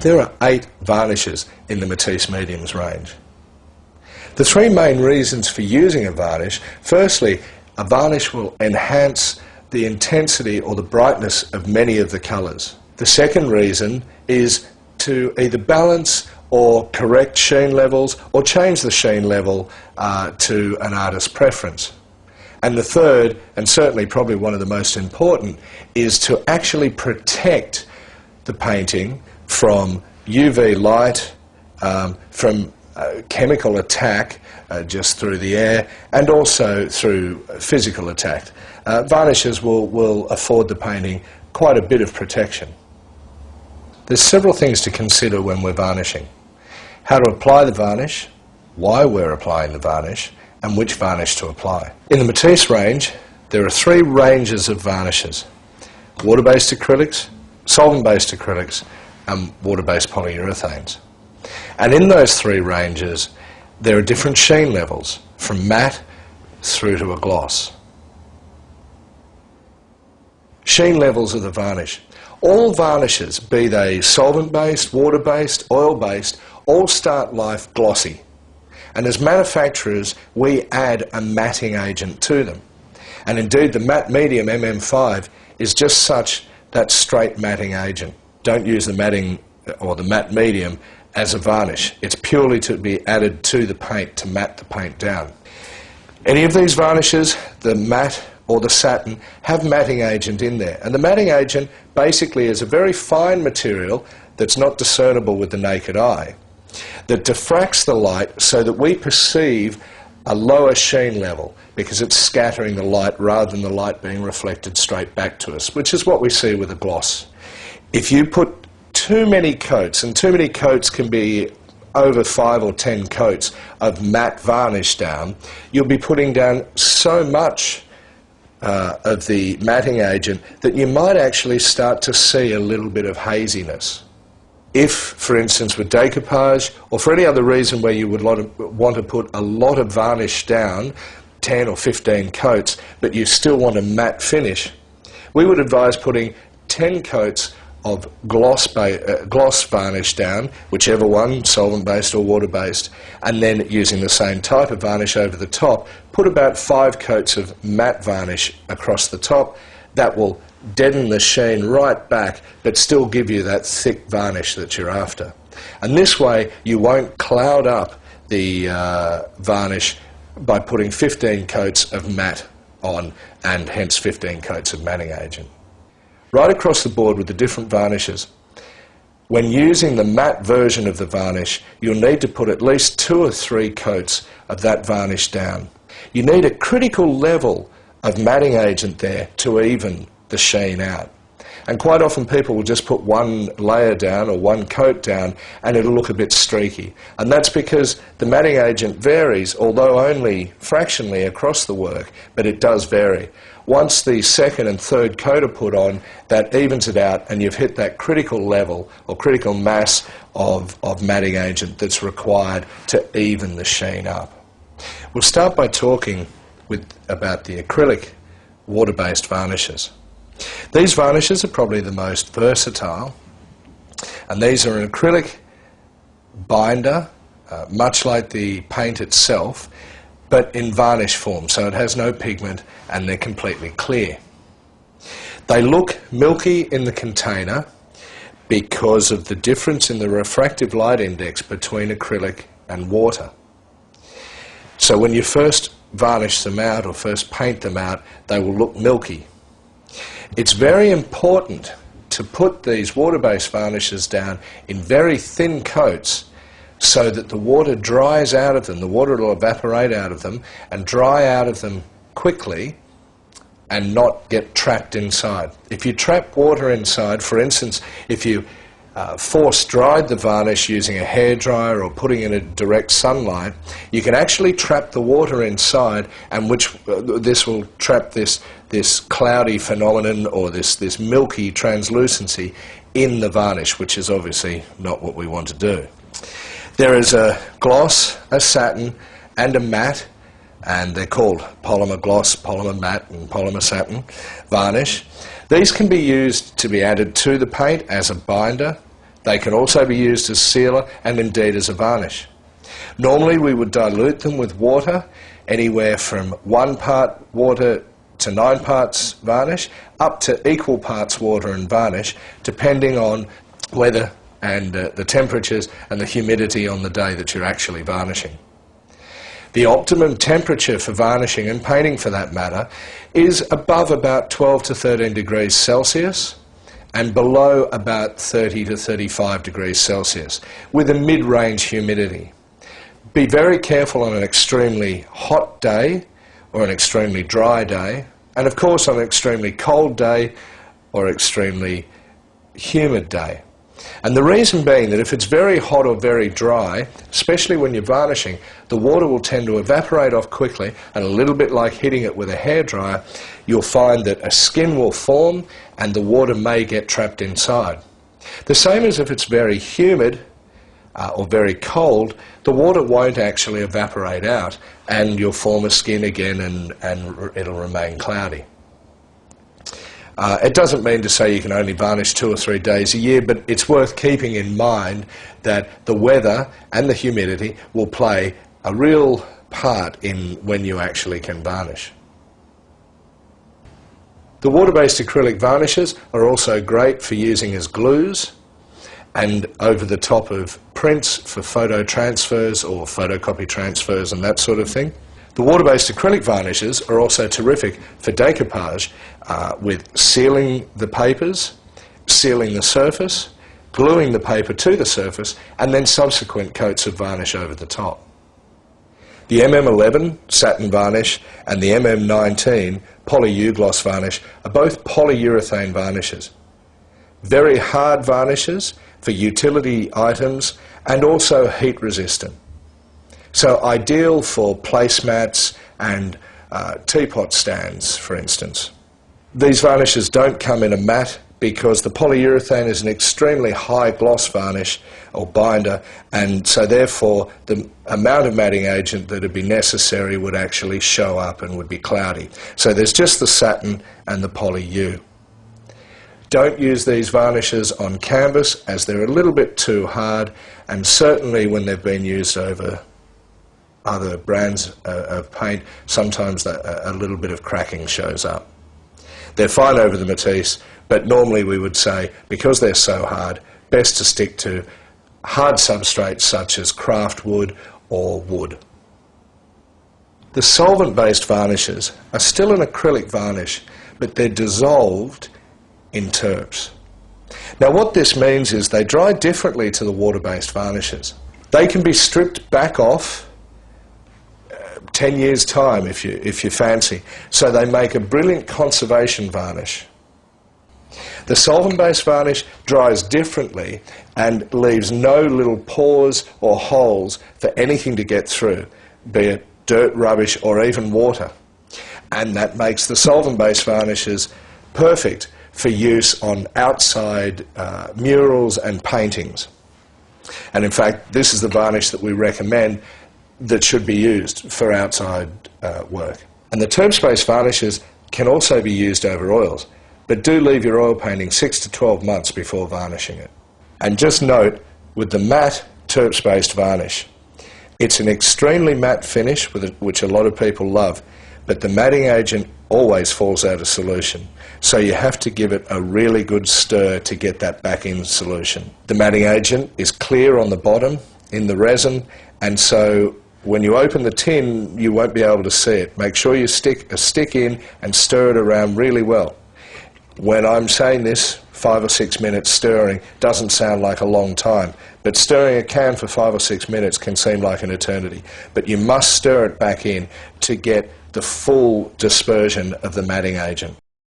There are 8 varnishes in the Matisse mediums range. The 3 main reasons for using a varnish: firstly, a varnish will enhance the intensity or the brightness of many of the colours. The second reason is to either balance or correct sheen levels or change the sheen level to an artist's preference. And the third, and certainly probably one of the most important, is to actually protect the painting from UV light, from chemical attack just through the air, and also through physical attack. Varnishes will afford the painting quite a bit of protection. There's several things to consider when we're varnishing: how to apply the varnish, why we're applying the varnish, and which varnish to apply. In the Matisse range, there are 3 ranges of varnishes: water-based acrylics, solvent-based acrylics, and water-based polyurethanes. And in those 3 ranges, there are different sheen levels, from matte through to a gloss. Sheen levels of the varnish. All varnishes, be they solvent-based, water-based, oil-based, all start life glossy. And as manufacturers, we add a matting agent to them. And indeed, the matte medium MM5 is just such that straight matting agent. Don't use the matting or the matte medium as a varnish. It's purely to be added to the paint to matte the paint down. Any of these varnishes, the matte or the satin, have matting agent in there. And the matting agent basically is a very fine material that's not discernible with the naked eye, that diffracts the light so that we perceive a lower sheen level because it's scattering the light rather than the light being reflected straight back to us, which is what we see with a gloss. If you put too many coats, and too many coats can be over 5 or 10 coats of matte varnish down, you'll be putting down so much of the matting agent that you might actually start to see a little bit of haziness. If, for instance, with decoupage or for any other reason where you would want to put a lot of varnish down, 10 or 15 coats, but you still want a matte finish, we would advise putting 10 coats of gloss varnish down, whichever one, solvent-based or water-based, and then using the same type of varnish over the top, put about 5 coats of matte varnish across the top. That will deaden the sheen right back, but still give you that thick varnish that you're after. And this way, you won't cloud up the varnish by putting 15 coats of matte on, and hence 15 coats of matting agent. Right across the board with the different varnishes, when using the matte version of the varnish, you'll need to put at least 2 or 3 coats of that varnish down. You need a critical level of matting agent there to even the sheen out. And quite often people will just put 1 layer down or 1 coat down and it'll look a bit streaky. And that's because the matting agent varies, although only fractionally across the work, but it does vary. Once the 2nd and 3rd coat are put on, that evens it out and you've hit that critical level or critical mass of matting agent that's required to even the sheen up. We'll start by talking about the acrylic water-based varnishes. These varnishes are probably the most versatile, and these are an acrylic binder, much like the paint itself, but in varnish form, so it has no pigment and they're completely clear. They look milky in the container because of the difference in the refractive light index between acrylic and water. So when you first varnish them out or first paint them out, they will look milky. It's very important to put these water-based varnishes down in very thin coats so that the water dries out of them, the water will evaporate out of them and dry out of them quickly and not get trapped inside. If you trap water inside, for instance, if you force-dried the varnish using a hairdryer or putting it in direct sunlight, you can actually trap the water inside, and this will trap this cloudy phenomenon or this milky translucency in the varnish, which is obviously not what we want to do. There is a gloss, a satin, and a matte, and they're called polymer gloss, polymer matte, and polymer satin varnish. These can be used to be added to the paint as a binder, They can also be used as sealer and indeed as a varnish. Normally we would dilute them with water, anywhere from 1 part water to 9 parts varnish, up to equal parts water and varnish, depending on weather and the temperatures and the humidity on the day that you're actually varnishing. The optimum temperature for varnishing and painting, for that matter, is above about 12 to 13 degrees Celsius and below about 30 to 35 degrees Celsius, with a mid-range humidity. Be very careful on an extremely hot day or an extremely dry day, and of course on an extremely cold day or extremely humid day. And the reason being that if it's very hot or very dry, especially when you're varnishing, the water will tend to evaporate off quickly, and a little bit like hitting it with a hairdryer, you'll find that a skin will form and the water may get trapped inside. The same as if it's very humid or very cold, the water won't actually evaporate out and you'll form a skin again and it'll remain cloudy. It doesn't mean to say you can only varnish 2 or 3 days a year, but it's worth keeping in mind that the weather and the humidity will play a real part in when you actually can varnish. The water-based acrylic varnishes are also great for using as glues and over the top of prints for photo transfers or photocopy transfers and that sort of thing. The water-based acrylic varnishes are also terrific for decoupage with sealing the papers, sealing the surface, gluing the paper to the surface, and then subsequent coats of varnish over the top. The MM11 satin varnish and the MM19 poly-U-gloss varnish are both polyurethane varnishes. Very hard varnishes for utility items and also heat resistant. So ideal for placemats and teapot stands, for instance. These varnishes don't come in a matte because the polyurethane is an extremely high gloss varnish or binder, and so therefore the amount of matting agent that would be necessary would actually show up and would be cloudy. So there's just the satin and the poly-U. Don't use these varnishes on canvas as they're a little bit too hard, and certainly when they've been used over other brands of paint, sometimes a little bit of cracking shows up. They're fine over the Matisse, but normally we would say, because they're so hard, best to stick to hard substrates such as craft wood or wood. The solvent-based varnishes are still an acrylic varnish, but they're dissolved in terps. Now what this means is they dry differently to the water-based varnishes. They can be stripped back off 10 years' time if you fancy, so they make a brilliant conservation varnish. The solvent-based varnish dries differently and leaves no little pores or holes for anything to get through, be it dirt, rubbish or even water. And that makes the solvent-based varnishes perfect for use on outside murals and paintings. And in fact, this is the varnish that we recommend that should be used for outside work. And the terp-based varnishes can also be used over oils, but do leave your oil painting 6 to 12 months before varnishing it. And just note, with the matte terp-based varnish, it's an extremely matte finish which a lot of people love, but the matting agent always falls out of solution, so you have to give it a really good stir to get that back in solution. The matting agent is clear on the bottom in the resin, and so when you open the tin you won't be able to see it. Make sure you stick a stick in and stir it around really well. When I'm saying this, 5 or 6 minutes stirring doesn't sound like a long time, but stirring a can for 5 or 6 minutes can seem like an eternity. But you must stir it back in to get the full dispersion of the matting agent.